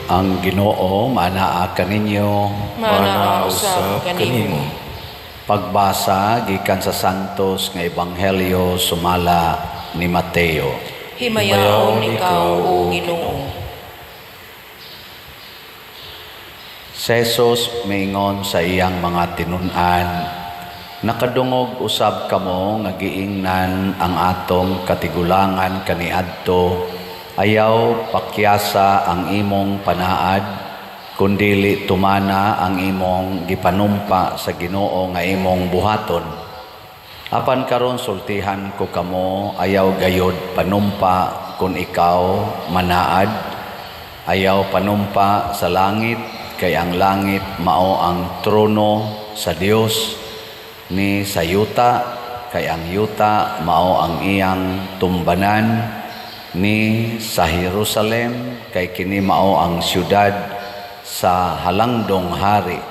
Ang Ginoo manaa kaninyo, Manaa usab kanimo. pagbasa gikan sa Santos nga Ebanghelyo sumala ni Mateo. Himayaon ikaw, O Ginoo. Si Jesus mingon sa iyang mga tinun-an, nakadungog usab kamo nga giingnan ang atong katigulangan kaniadto, ayaw pakyasa ang imong panaad, kundili tumana ang imong gipanumpa sa Ginoo nga imong buhaton. Apan karon sultihan ko kamo, ayaw gayod panumpa kun ikaw manaad, ayaw panumpa sa langit, kay ang langit mao ang trono sa Dios, ni sa yuta kay ang yuta mao ang iyang tumbanan, ni sa Jerusalem kay kini mao ang siyudad sa halangdong hari.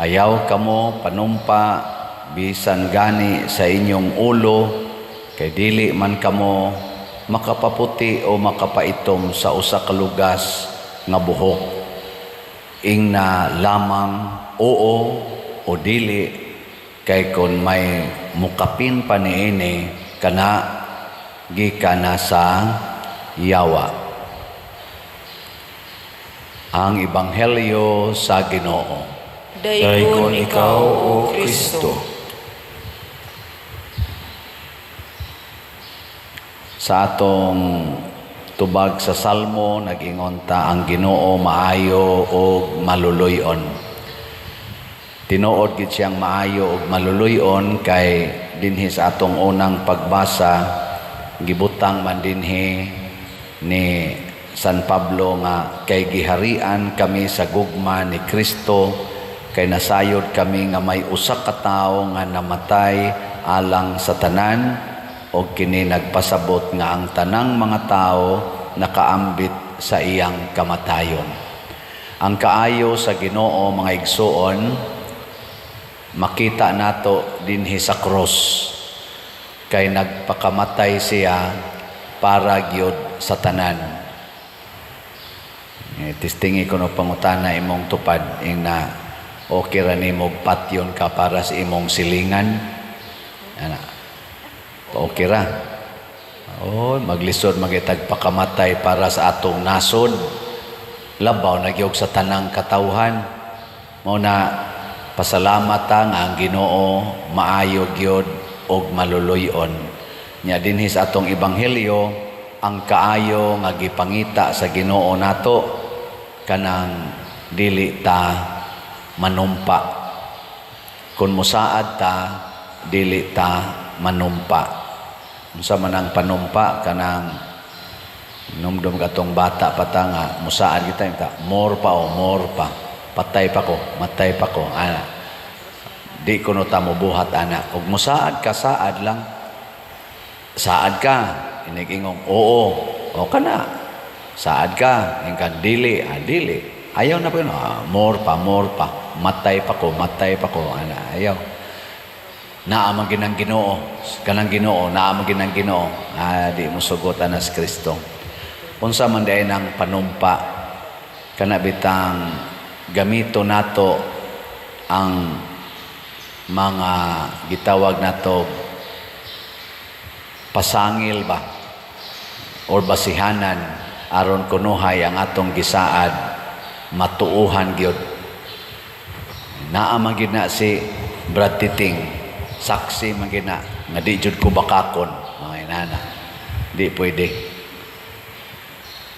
Ayaw kamo panumpa bisan gani sa inyong ulo, kay dili man kamo makapaputi o makapaitom sa usa ka lugas nga buhok. Ingna lamang oo o dili, kay kon may mukapin pa niini kana gikana sa yawa. Ang Ebanghelyo sa Ginoo. Dayon ikaw, O Kristo. Sa atong tubag sa Salmo, nag-ingon ta, ang Ginoo maayo o maluluyon. Tinuod gid siyang maayo o maluluyon kay dinhi sa atong unang pagbasa, gibutang man dinhi ni San Pablo nga kay giharian kami sa gugma ni Kristo, kay nasayod kami nga may usa ka tawo nga namatay alang sa tanan, o kini nagpasabot nga ang tanang mga tao nakaambit sa iyang kamatayon. Ang kaayo sa Ginoo, mga igsoon, makita nato dinhi sa cross, kay nagpakamatay siya para gyud sa tanan. Tistingi ko no pangutana imong tupad, na okay ra nimo patyon ka para sa imong silingan. Okay ra. Maglisod magitag pakamatay para sa atong nasod. Labaw nagyog sa tanang katawhan. Mao na pasalamat nga ang Ginoo maayo gyud og maluluyon. Nya dinhi sa atong ebanghelyo, ang kaayo nga gipangita sa Ginoo nato kanang dili ta manumpa. Kun mosaad ta, dili ta manumpa. Unsa man ang panumpa, kanang numdum katong bata pata nga musaan kita more pa, patay pa ko, matay pa ko, ana. Di ko no ta mobuhat ana. Ug musaad ka, saad lang. Saad ka, inigingong oo, o kana. Saad ka, ingkan dili, dili. Ayaw na po yun, more pa, matay pa ko, ana, ayaw. Naamang ginang Ginoo, kanang Ginoo, naamang ginang Ginoo, di mo sugotan na si Kristo. Unsa man day ng panumpa, kanabitang gamito nato ang mga gitawag nato pasangil ba or basihanan aron kunuhay ang atong gisaad matuuhan gyud. Naamang gid na si Brad Titing, saksi man gina nga di jud ko bakakon, mga inana, di pwede.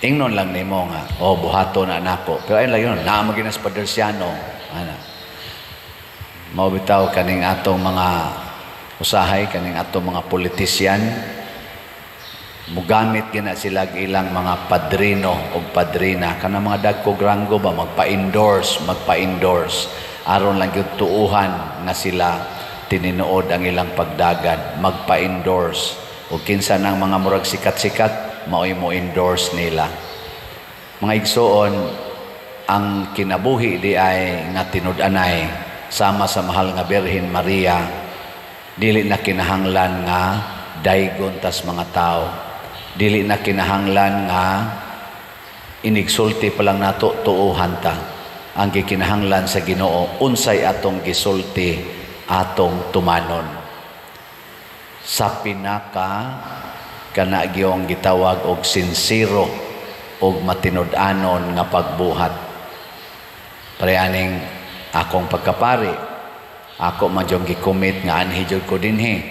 Ingnon lang nimo nga buhaton na nako, pero ayun lang yun, naamang gina sa Padersiano, mao bitaw kaning atong mga usahay, kaning atong mga politisyan, mugamit gina sila ilang mga padrino o padrina, kanang mga dagkog ranggo ba magpa-endorse aron lang gyud tuuhan nga sila tininuod ang ilang pagdagan, magpa-endorse. O kinsa ng mga murag sikat-sikat, mao'y mo endorse nila. Mga igsoon, ang kinabuhi di ay nga tinud-anay, sama sa mahal nga Birhen Maria, dili na kinahanglan nga daygon tas mga tao. Dili na kinahanglan nga inigsulti pa lang nato tuuhan ta ang gikinahanglan sa Ginoo unsay atong gisulti atong tumanon sa pinaka kana gyong gitawag og sinsero og matinud-anon nga pagbuhat. Pareaning akong pagkapari, ako man jud gikomit nga anhi jud ko dinhi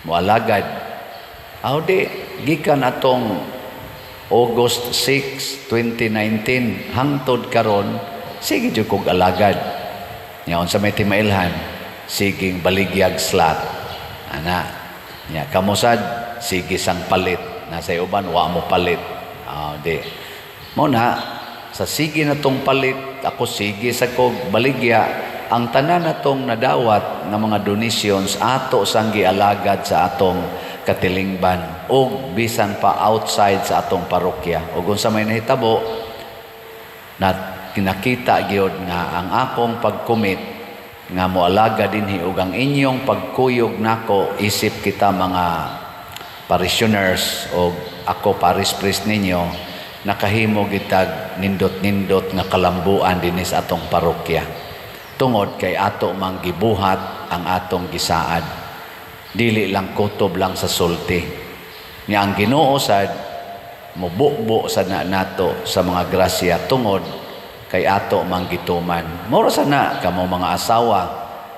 moalagad. Aw di gikan atong August 6, 2019 hangtod karon sige jud kog alagad. Nya unsa may timailhan, siging baligyag slot. Ana, nya kamusad sige sang palit. Nasa uban wa mo palit. Di. Mo na sa sige na tong palit, ako sige sa kog baligya ang tanan natong nadawat nga mga donations ato sang gialagad sa atong katilingban o bisan pa outside sa atong parokya. Ug unsa may nahitabo na kinakita gyud nga ang akong pagkumit nga moalaga dinhi ug ang inyong pagkuyog nako isip kita mga parishioners o ako parish priest ninyo nakahimo gitag nindot-nindot nga kalambuan dinhi sa atong parokya tungod kay ato mang gibuhat ang atong gisaad dili lang kutob lang sa sulti nya ang Ginoo sad mubukbo sad na nato sa mga grasya tungod kay ato mang gituman. Moro sana kamo mga asawa,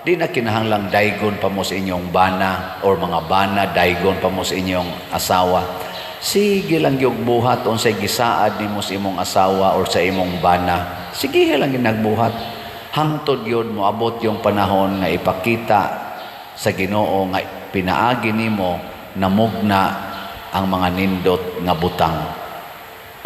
di na kinahanglang daygon pa mo sa inyong bana or mga bana daygon pa mo sa inyong asawa. Sige lang yung buhat unsay gisaad nimo sa imong asawa or sa imong bana. Sige lang ginagbuhat. Hangtod yun moabot yung panahon nga ipakita sa Ginoo nga pinaagi nimo namugna ang mga nindot nga butang.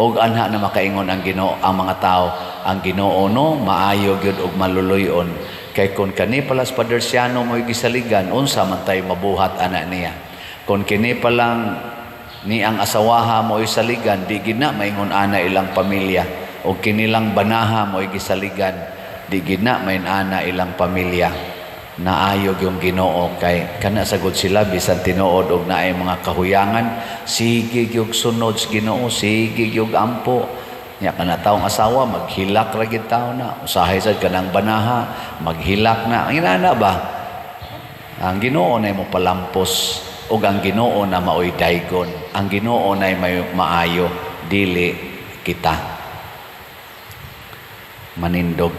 Og anha na makaingon ang Ginoo ang mga tao ang Ginoo no maayo gyud og maluluyon kay kun kani palas padersiano mo'y gisaligan unsa man tay mabuhat ana niya kun kini pa lang ni ang asawaha mo'y saligan di gid na maingon ana ilang pamilya og kini lang banaha mo'y gisaligan di gid na main ana ilang pamilya naayog yung Ginoo kay kana sagod sila bisan tinuod og naay mga kahuyangan sige gyud sunod sa Ginoo sige gyud ampo nya kana taong asawa maghilak ra gid tawo na usahay sad kanang banaha maghilak na ang inana ba ang Ginoo nay mo palampos ug ang Ginoo na maoy daygon ang Ginoo nay may maayo dili kita manindog